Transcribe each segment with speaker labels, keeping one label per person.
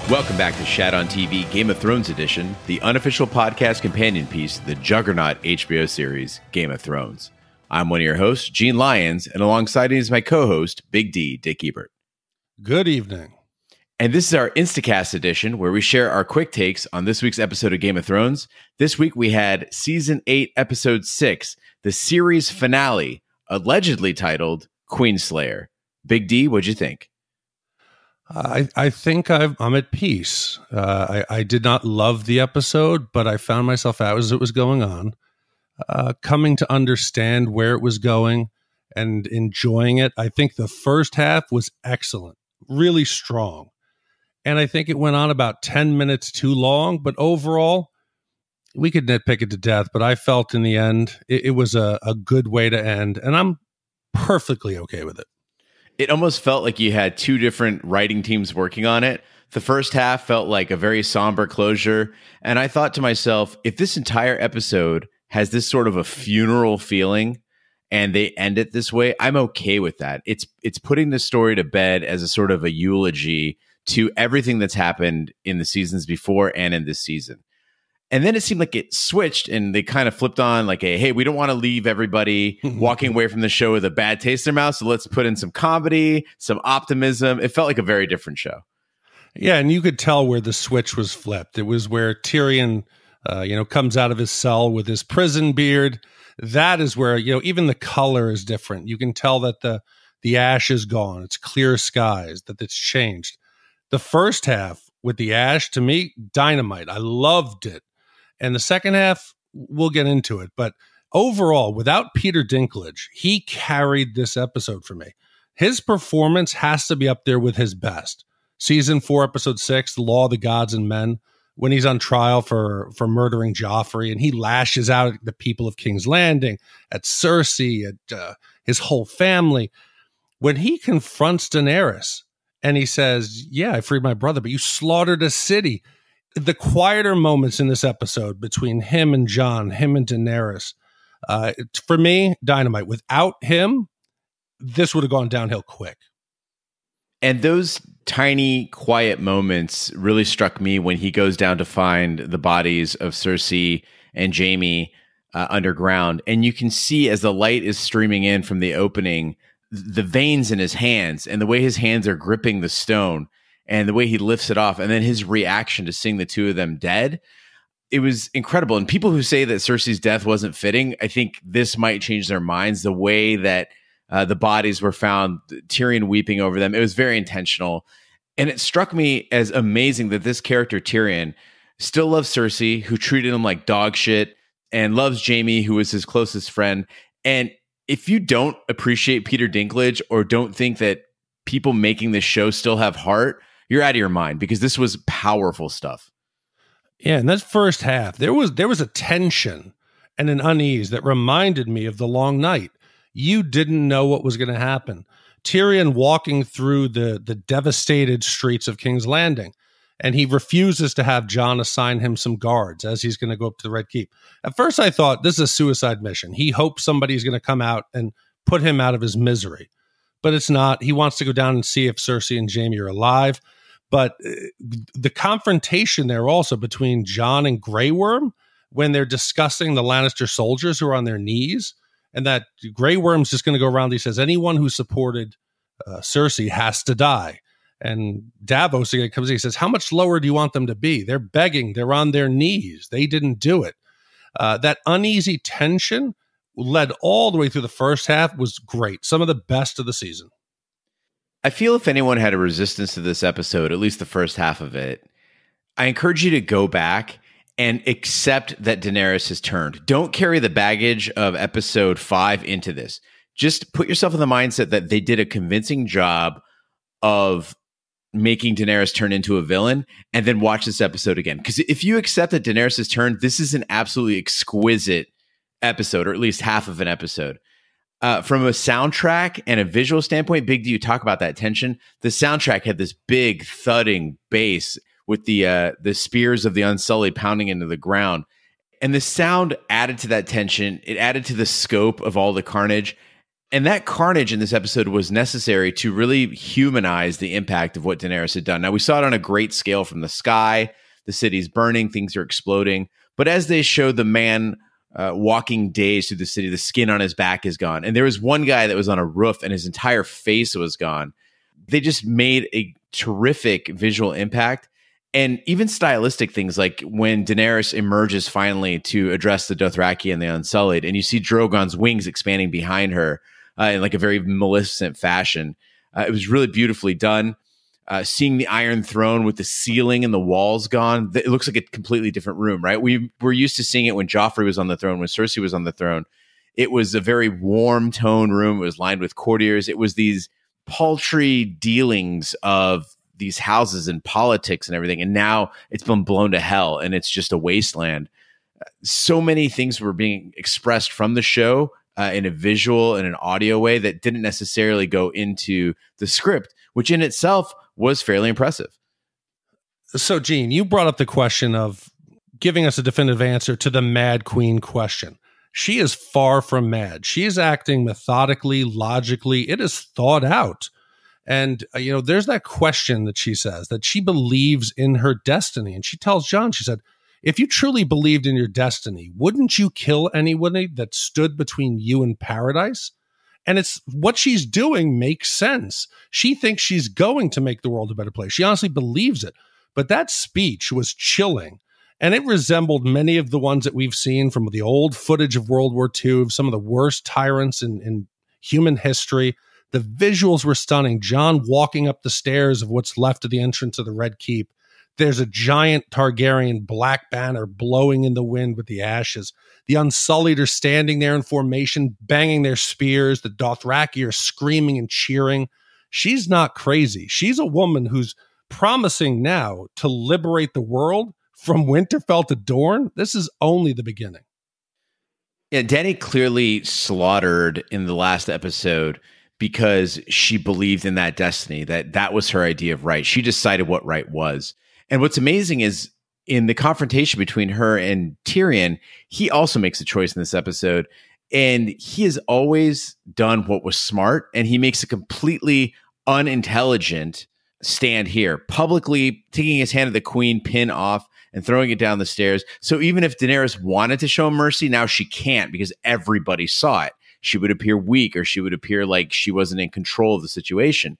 Speaker 1: Welcome back to Shat on TV Game of Thrones edition, the unofficial podcast companion piece to the juggernaut HBO series Game of Thrones. I'm one of your hosts, Gene Lyons, and alongside me is my co-host, Big D, Dick Ebert.
Speaker 2: Good evening.
Speaker 1: And this is our Instacast edition, where we share our quick takes on this week's episode of Game of Thrones. This week we had Season 8, Episode 6, the series finale, allegedly titled Queenslayer. Big D, what'd you think?
Speaker 2: I think I'm at peace. I did not love the episode, but I found myself out as it was going on, coming to understand where it was going and enjoying it. I think the first half was excellent, really strong. And I think it went on about 10 minutes too long, but overall, we could nitpick it to death, but I felt in the end, it was a good way to end, and I'm perfectly okay with it.
Speaker 1: It almost felt like you had two different writing teams working on it. The first half felt like a very somber closure. And I thought to myself, if this entire episode has this sort of a funeral feeling and they end it this way, I'm okay with that. It's putting the story to bed as a sort of a eulogy to everything that's happened in the seasons before and in this season. And then it seemed like it switched and they kind of flipped on like hey, we don't want to leave everybody walking away from the show with a bad taste in their mouth. So let's put in some comedy, some optimism. It felt like a very different show.
Speaker 2: Yeah. And you could tell where the switch was flipped. It was where Tyrion, comes out of his cell with his prison beard. That is where, even the color is different. You can tell that the ash is gone. It's clear skies, that it's changed. The first half with the ash, to me, dynamite. I loved it. And the second half, we'll get into it. But overall, without Peter Dinklage, he carried this episode for me. His performance has to be up there with his best. Season 4, Episode 6, The Law of the Gods and Men, when he's on trial for murdering Joffrey, and he lashes out at the people of King's Landing, at Cersei, at his whole family. When he confronts Daenerys, and he says, yeah, I freed my brother, but you slaughtered a city. The quieter moments in this episode between him and Jon, him and Daenerys, for me, dynamite. Without him, this would have gone downhill quick.
Speaker 1: And those tiny, quiet moments really struck me when he goes down to find the bodies of Cersei and Jaime underground. And you can see as the light is streaming in from the opening, the veins in his hands and the way his hands are gripping the stone and the way he lifts it off and then his reaction to seeing the two of them dead. It was incredible. And people who say that Cersei's death wasn't fitting, I think this might change their minds. The way that the bodies were found, Tyrion weeping over them, it was very intentional. And it struck me as amazing that this character, Tyrion, still loves Cersei, who treated him like dog shit, and loves Jaime, who was his closest friend. And if you don't appreciate Peter Dinklage or don't think that people making this show still have heart, you're out of your mind, because this was powerful stuff.
Speaker 2: Yeah, and that first half, there was a tension and an unease that reminded me of The Long Night. You didn't know what was going to happen. Tyrion walking through the devastated streets of King's Landing, and he refuses to have Jon assign him some guards as he's going to go up to the Red Keep. At first, I thought this is a suicide mission. He hopes somebody's going to come out and put him out of his misery. But it's not. He wants to go down and see if Cersei and Jaime are alive. But the confrontation there also between Jon and Grey Worm, when they're discussing the Lannister soldiers who are on their knees, and that Grey Worm's just going to go around. He says, anyone who supported Cersei has to die. And Davos again comes in, he says, how much lower do you want them to be? They're begging. They're on their knees. They didn't do it. That uneasy tension led all the way through the first half, was great. Some of the best of the season.
Speaker 1: I feel if anyone had a resistance to this episode, at least the first half of it, I encourage you to go back and accept that Daenerys has turned. Don't carry the baggage of episode 5 into this. Just put yourself in the mindset that they did a convincing job of making Daenerys turn into a villain, and then watch this episode again. Because if you accept that Daenerys has turned, this is an absolutely exquisite episode, or at least half of an episode. From a soundtrack and a visual standpoint, Big D, you talk about that tension. The soundtrack had this big thudding bass with the spears of the Unsullied pounding into the ground. And the sound added to that tension. It added to the scope of all the carnage. And that carnage in this episode was necessary to really humanize the impact of what Daenerys had done. Now, we saw it on a great scale from the sky. The city's burning, things are exploding. But as they show the man walking dazed through the city, the skin on his back is gone. And there was one guy that was on a roof and his entire face was gone. They just made a terrific visual impact. And even stylistic things like when Daenerys emerges finally to address the Dothraki and the Unsullied, and you see Drogon's wings expanding behind her in like a very Maleficent fashion. It was really beautifully done. Seeing the Iron Throne with the ceiling and the walls gone, it looks like a completely different room, right? We were used to seeing it when Joffrey was on the throne, when Cersei was on the throne. It was a very warm tone room. It was lined with courtiers. It was these paltry dealings of these houses and politics and everything. And now it's been blown to hell and it's just a wasteland. So many things were being expressed from the show in a visual and an audio way that didn't necessarily go into the script, which in itself was fairly impressive.
Speaker 2: So, Gene, you brought up the question of giving us a definitive answer to the Mad Queen question. She is far from mad. She is acting methodically, logically. It is thought out. And, there's that question that she says, that she believes in her destiny. And she tells Jon, she said, if you truly believed in your destiny, wouldn't you kill anybody that stood between you and paradise? And it's what she's doing makes sense. She thinks she's going to make the world a better place. She honestly believes it. But that speech was chilling. And it resembled many of the ones that we've seen from the old footage of World War II, of some of the worst tyrants in human history. The visuals were stunning. Jon walking up the stairs of what's left of the entrance of the Red Keep. There's a giant Targaryen black banner blowing in the wind with the ashes. The Unsullied are standing there in formation, banging their spears. The Dothraki are screaming and cheering. She's not crazy. She's a woman who's promising now to liberate the world from Winterfell to Dorne. This is only the beginning.
Speaker 1: Yeah, Dany clearly slaughtered in the last episode because she believed in that destiny, that was her idea of right. She decided what right was. And what's amazing is in the confrontation between her and Tyrion, he also makes a choice in this episode. And he has always done what was smart. And he makes a completely unintelligent stand here, publicly taking his hand of the queen pin off and throwing it down the stairs. So even if Daenerys wanted to show mercy, now she can't because everybody saw it. She would appear weak or she would appear like she wasn't in control of the situation.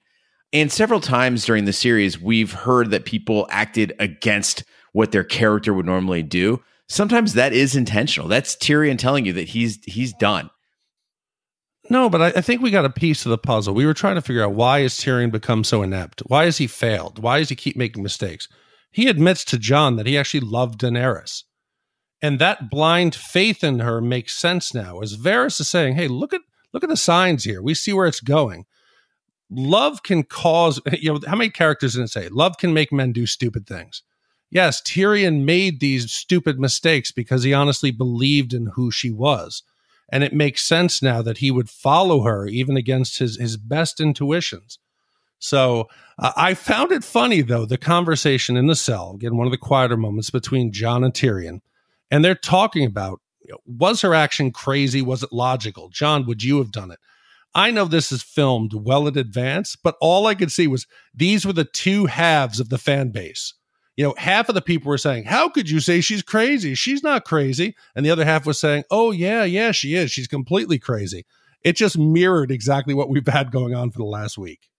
Speaker 1: And several times during the series, we've heard that people acted against what their character would normally do. Sometimes that is intentional. That's Tyrion telling you that he's done.
Speaker 2: No, but I think we got a piece of the puzzle. We were trying to figure out, why has Tyrion become so inept? Why has he failed? Why does he keep making mistakes? He admits to Jon that he actually loved Daenerys. And that blind faith in her makes sense now. As Varys is saying, hey, look at the signs here. We see where it's going. Love can cause, how many characters did it say? Love can make men do stupid things. Yes, Tyrion made these stupid mistakes because he honestly believed in who she was. And it makes sense now that he would follow her even against his best intuitions. So I found it funny, though, the conversation in the cell, again, one of the quieter moments between Jon and Tyrion. And they're talking about, was her action crazy? Was it logical? Jon, would you have done it? I know this is filmed well in advance, but all I could see was these were the two halves of the fan base. Half of the people were saying, how could you say she's crazy? She's not crazy. And the other half was saying, oh, yeah, she is. She's completely crazy. It just mirrored exactly what we've had going on for the last week.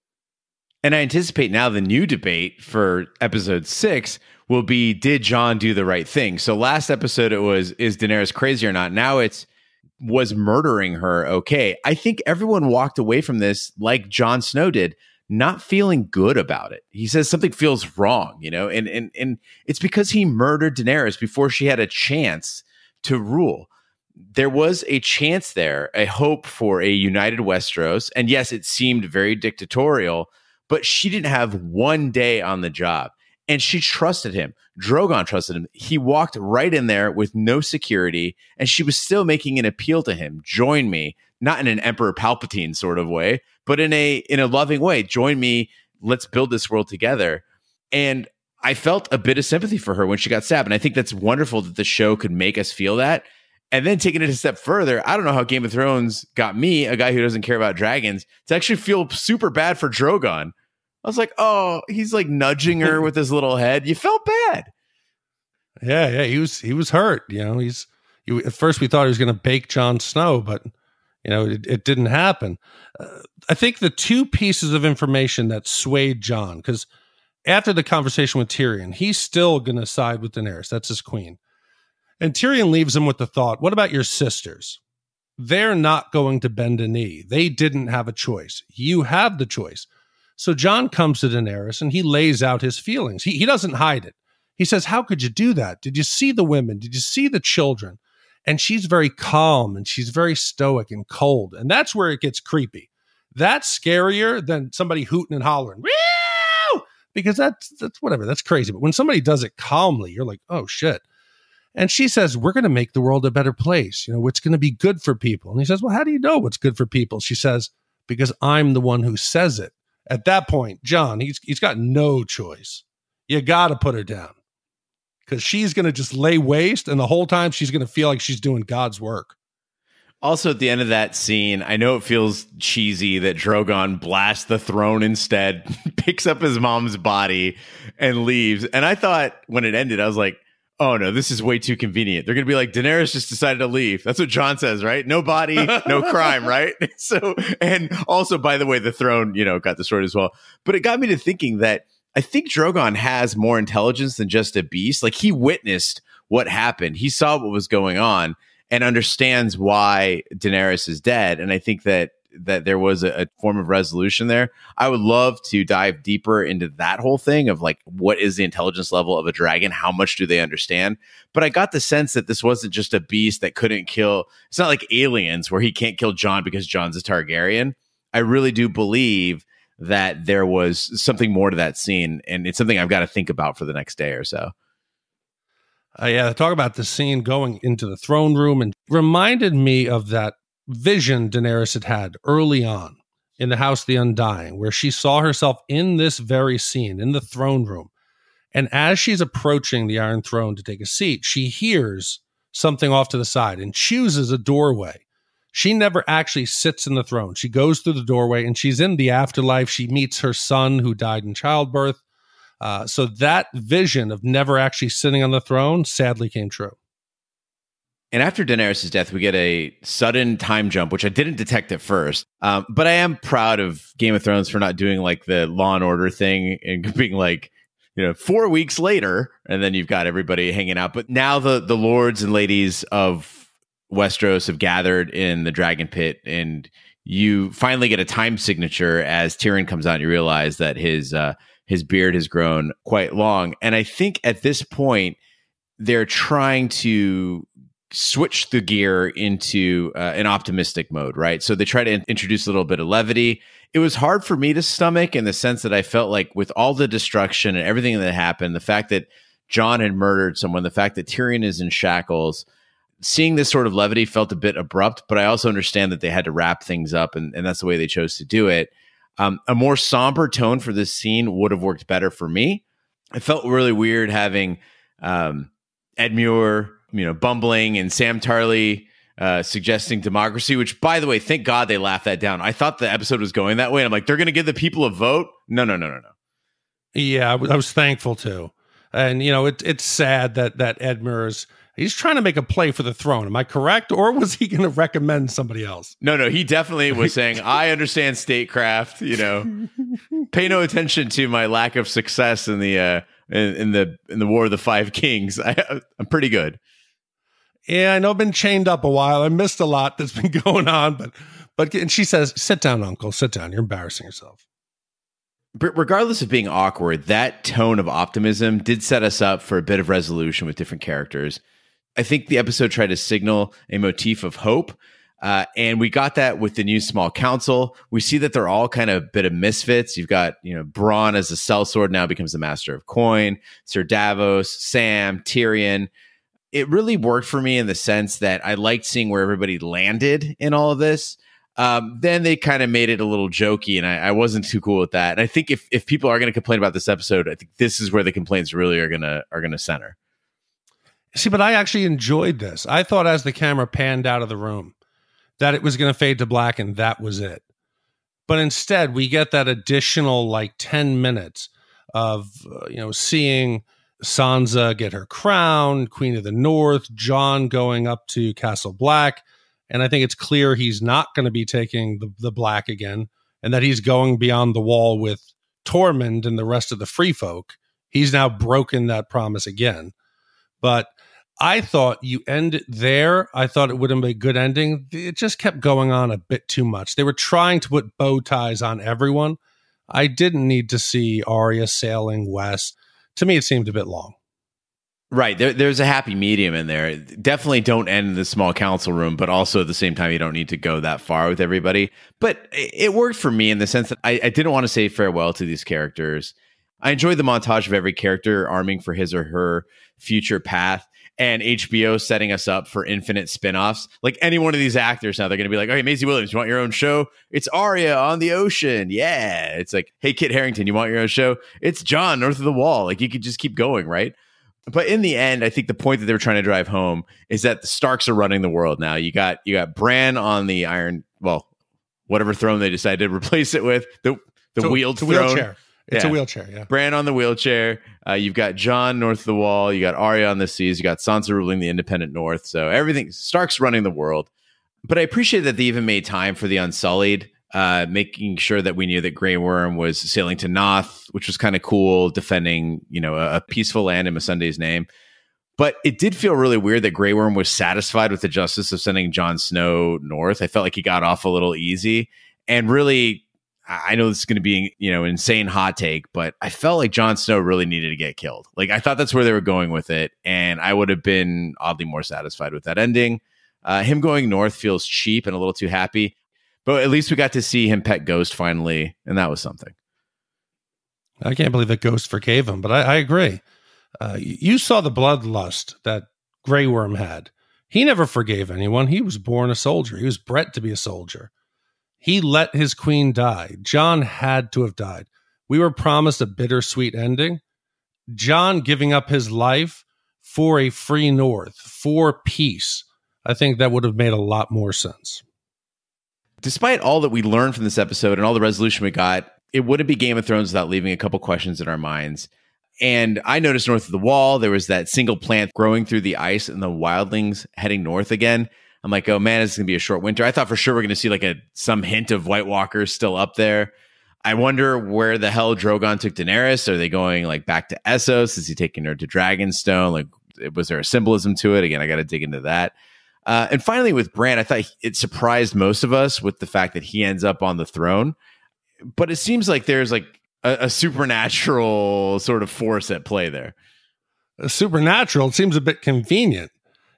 Speaker 1: And I anticipate now the new debate for episode 6 will be, did Jon do the right thing? So last episode it was, is Daenerys crazy or not? Now it's, was murdering her okay? I think everyone walked away from this like Jon Snow did, not feeling good about it. He says something feels wrong, and it's because he murdered Daenerys before she had a chance to rule. There was a chance there, a hope for a united Westeros. And yes, it seemed very dictatorial, but she didn't have one day on the job. And she trusted him. Drogon trusted him. He walked right in there with no security, and she was still making an appeal to him. Join me, not in an Emperor Palpatine sort of way, but in a loving way. Join me. Let's build this world together. And I felt a bit of sympathy for her when she got stabbed. And I think that's wonderful that the show could make us feel that. And then taking it a step further, I don't know how Game of Thrones got me, a guy who doesn't care about dragons, to actually feel super bad for Drogon. I was like, oh, he's like nudging her with his little head. You felt bad.
Speaker 2: Yeah, he was hurt. At first we thought he was going to bake Jon Snow, but it didn't happen. I think the two pieces of information that swayed Jon, because after the conversation with Tyrion, he's still going to side with Daenerys. That's his queen. And Tyrion leaves him with the thought, what about your sisters? They're not going to bend a knee. They didn't have a choice. You have the choice. So Jon comes to Daenerys and he lays out his feelings. He doesn't hide it. He says, how could you do that? Did you see the women? Did you see the children? And she's very calm and she's very stoic and cold. And that's where it gets creepy. That's scarier than somebody hooting and hollering. Woo! Because that's whatever. That's crazy. But when somebody does it calmly, you're like, oh, shit. And she says, we're going to make the world a better place. It's going to be good for people. And he says, well, how do you know what's good for people? She says, because I'm the one who says it. At that point, Jon, he's got no choice. You got to put her down because she's going to just lay waste. And the whole time she's going to feel like she's doing God's work.
Speaker 1: Also, at the end of that scene, I know it feels cheesy that Drogon blasts the throne instead, picks up his mom's body and leaves. And I thought when it ended, I was like, oh no, this is way too convenient. They're going to be like, Daenerys just decided to leave. That's what Jon says, right? No body, no crime, right? So, and also, by the way, the throne, got destroyed as well. But it got me to thinking that I think Drogon has more intelligence than just a beast. Like, he witnessed what happened. He saw what was going on and understands why Daenerys is dead. And I think that there was a form of resolution there. I would love to dive deeper into that whole thing of like, what is the intelligence level of a dragon? How much do they understand? But I got the sense that this wasn't just a beast that couldn't kill. It's not like Aliens where he can't kill Jon because Jon's a Targaryen. I really do believe that there was something more to that scene. And it's something I've got to think about for the next day or so.
Speaker 2: Yeah, talk about the scene going into the throne room and reminded me of that vision Daenerys had early on in the House of the Undying, where she saw herself in this very scene in the throne room. And as she's approaching the Iron Throne to take a seat, she hears something off to the side and chooses a doorway. She never actually sits in the throne. She goes through the doorway and she's in the afterlife. She meets her son who died in childbirth. So that vision of never actually sitting on the throne sadly came true.
Speaker 1: And after Daenerys' death, we get a sudden time jump, which I didn't detect at first. But I am proud of Game of Thrones for not doing like the Law and Order thing and being like, 4 weeks later, and then you've got everybody hanging out. But now the lords and ladies of Westeros have gathered in the Dragon Pit, and you finally get a time signature as Tyrion comes out and you realize that his beard has grown quite long. And I think at this point, they're trying to switch the gear into an optimistic mode, right? So they try to introduce a little bit of levity. It was hard for me to stomach in the sense that I felt like with all the destruction and everything that happened, the fact that Jon had murdered someone, the fact that Tyrion is in shackles, seeing this sort of levity felt a bit abrupt, but I also understand that they had to wrap things up, and that's the way they chose to do it. A more somber tone for this scene would have worked better for me. It felt really weird having Edmure, bumbling, and Sam Tarly suggesting democracy, which, by the way, thank God they laughed that down. I thought the episode was going that way. And I'm like, they're going to give the people a vote? No.
Speaker 2: Yeah, I was thankful too. And, it's sad that Edmure he's trying to make a play for the throne. Am I correct? Or was he going to recommend somebody else?
Speaker 1: No, he definitely was saying, I understand statecraft, pay no attention to my lack of success in the War of the Five Kings. I'm pretty good.
Speaker 2: Yeah, I know I've been chained up a while. I missed a lot that's been going on, but and she says, sit down, uncle, sit down. You're embarrassing yourself.
Speaker 1: But regardless of being awkward, that tone of optimism did set us up for a bit of resolution with different characters. I think the episode tried to signal a motif of hope, and we got that with the new small council. We see that they're all kind of a bit of misfits. You've got, Bronn as a sellsword now becomes the master of coin, Sir Davos, Sam, Tyrion. It really worked for me in the sense that I liked seeing where everybody landed in all of this. Then they kind of made it a little jokey, and I wasn't too cool with that. And I think if people are going to complain about this episode, I think this is where the complaints really are gonna center.
Speaker 2: See, but I actually enjoyed this. I thought as the camera panned out of the room that it was going to fade to black and that was it. But instead, we get that additional 10 minutes of, seeing Sansa get her crown, Queen of the North, Jon going up to Castle Black. And I think it's clear he's not going to be taking the Black again, and that he's going beyond the wall with Tormund and the rest of the free folk. He's now broken that promise again. But I thought you end it there. I thought it would have been a good ending. It just kept going on a bit too much. They were trying to put bow ties on everyone. I didn't need to see Arya sailing west. To me, it seemed a bit long.
Speaker 1: Right. There's a happy medium in there. Definitely don't end in the small council room, but also at the same time, you don't need to go that far with everybody. But it worked for me in the sense that I didn't want to say farewell to these characters. I enjoyed the montage of every character arming for his or her future path, and HBO setting us up for infinite spinoffs. Like any one of these actors now, they're going to be like, "Okay, Maisie Williams, you want your own show? It's Arya on the ocean. Yeah." It's like, "Hey, Kit Harington, you want your own show? It's Jon north of the wall." Like you could just keep going, right? But in the end, I think the point that they were trying to drive home is that the Starks are running the world now. You got Bran on the whatever throne they decided to replace it with, the wheeled throne.
Speaker 2: Wheelchair. It's a wheelchair, yeah.
Speaker 1: Bran on the wheelchair. You've got Jon north of the wall. You got Arya on the seas. You got Sansa ruling the independent north. So everything, Stark's running the world. But I appreciate that they even made time for the Unsullied, making sure that we knew that Grey Worm was sailing to Noth, which was kind of cool, defending, a peaceful land in Missandei's name. But it did feel really weird that Grey Worm was satisfied with the justice of sending Jon Snow north. I felt like he got off a little easy. And really, I know this is going to be, an insane hot take, but I felt like Jon Snow really needed to get killed. Like, I thought that's where they were going with it, and I would have been oddly more satisfied with that ending. Him going north feels cheap and a little too happy, but at least we got to see him pet Ghost finally, and that was something.
Speaker 2: I can't believe that Ghost forgave him, but I agree. You saw the bloodlust that Grey Worm had. He never forgave anyone. He was born a soldier. He was bred to be a soldier. He let his queen die. Jon had to have died. We were promised a bittersweet ending. Jon giving up his life for a free North, for peace. I think that would have made a lot more sense.
Speaker 1: Despite all that we learned from this episode and all the resolution we got, it wouldn't be Game of Thrones without leaving a couple questions in our minds. And I noticed north of the wall, there was that single plant growing through the ice and the wildlings heading north again. I'm like, oh man, it's going to be a short winter. I thought for sure we're going to see some hint of White Walkers still up there. I wonder where the hell Drogon took Daenerys. Are they going back to Essos? Is he taking her to Dragonstone? Was there a symbolism to it? Again, I got to dig into that. And finally with Bran, I thought it surprised most of us with the fact that he ends up on the throne. But it seems like there's a supernatural sort of force at play there.
Speaker 2: Supernatural seems a bit convenient.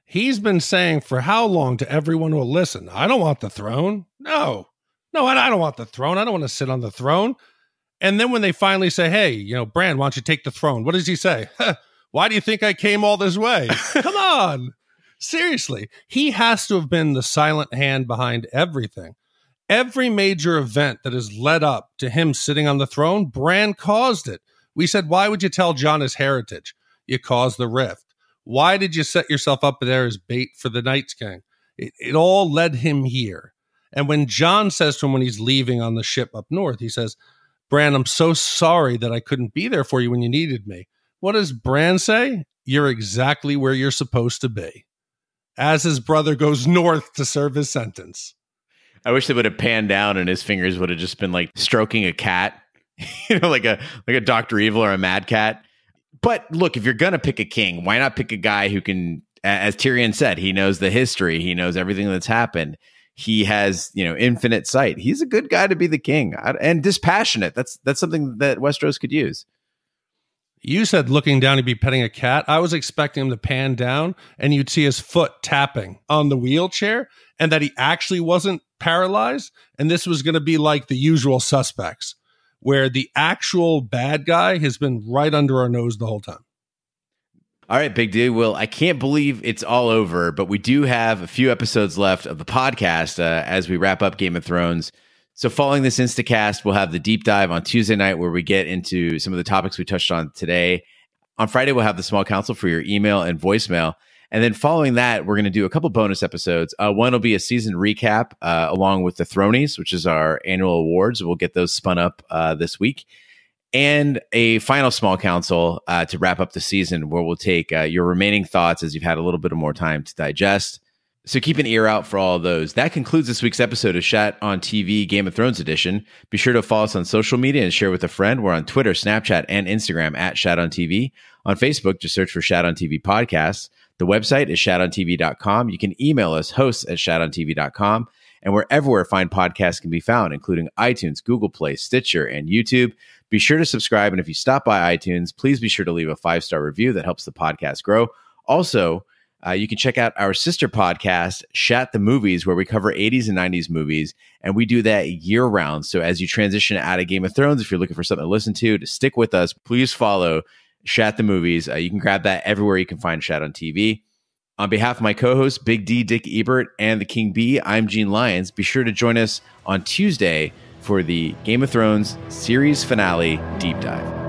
Speaker 2: He's been saying for how long to everyone who will listen, I don't want the throne. No, I don't want the throne. I don't want to sit on the throne. And then when they finally say, hey, Bran, why don't you take the throne? What does he say? Why do you think I came all this way? Come on. Seriously. He has to have been the silent hand behind everything. Every major event that has led up to him sitting on the throne, Bran caused it. We said, why would you tell Jon his heritage? You caused the rift. Why did you set yourself up there as bait for the Night's King? It all led him here. And when Jon says to him when he's leaving on the ship up north, he says, Bran, I'm so sorry that I couldn't be there for you when you needed me. What does Bran say? You're exactly where you're supposed to be. As his brother goes north to serve his sentence.
Speaker 1: I wish they would have panned down and his fingers would have just been stroking a cat, like a Dr. Evil or a Mad Cat. But look, if you're going to pick a king, why not pick a guy who can, as Tyrion said, he knows the history. He knows everything that's happened. He has, infinite sight. He's a good guy to be the king and dispassionate. That's something that Westeros could use.
Speaker 2: You said looking down, he'd be petting a cat. I was expecting him to pan down and you'd see his foot tapping on the wheelchair and that he actually wasn't paralyzed. And this was going to be like The Usual Suspects, where the actual bad guy has been right under our nose the whole time.
Speaker 1: All right, Big D. Well, I can't believe it's all over, but we do have a few episodes left of the podcast as we wrap up Game of Thrones. So following this Instacast, we'll have the deep dive on Tuesday night where we get into some of the topics we touched on today. On Friday, we'll have the Small Council for your email and voicemail. And then following that, we're going to do a couple bonus episodes. One will be a season recap along with the Thronies, which is our annual awards. We'll get those spun up this week. And a final small council to wrap up the season, where we'll take your remaining thoughts as you've had a little bit of more time to digest. So keep an ear out for all of those. That concludes this week's episode of Shat on TV Game of Thrones edition. Be sure to follow us on social media and share with a friend. We're on Twitter, Snapchat, and Instagram at Shat on TV. On Facebook, just search for Shat on TV Podcasts. The website is shatontv.com. You can email us, hosts at shatontv.com. And we're everywhere fine podcasts can be found, including iTunes, Google Play, Stitcher, and YouTube. Be sure to subscribe. And if you stop by iTunes, please be sure to leave a 5-star review. That helps the podcast grow. Also, you can check out our sister podcast, Shat the Movies, where we cover 80s and 90s movies, and we do that year round. So as you transition out of Game of Thrones, if you're looking for something to listen to stick with us, please follow Shat the Movies. You can grab that everywhere you can find Shat on TV. On behalf of my co-hosts, Big D, Dick Ebert, and the King Bee, I'm Gene Lyons. Be sure to join us on Tuesday for the Game of Thrones series finale deep dive.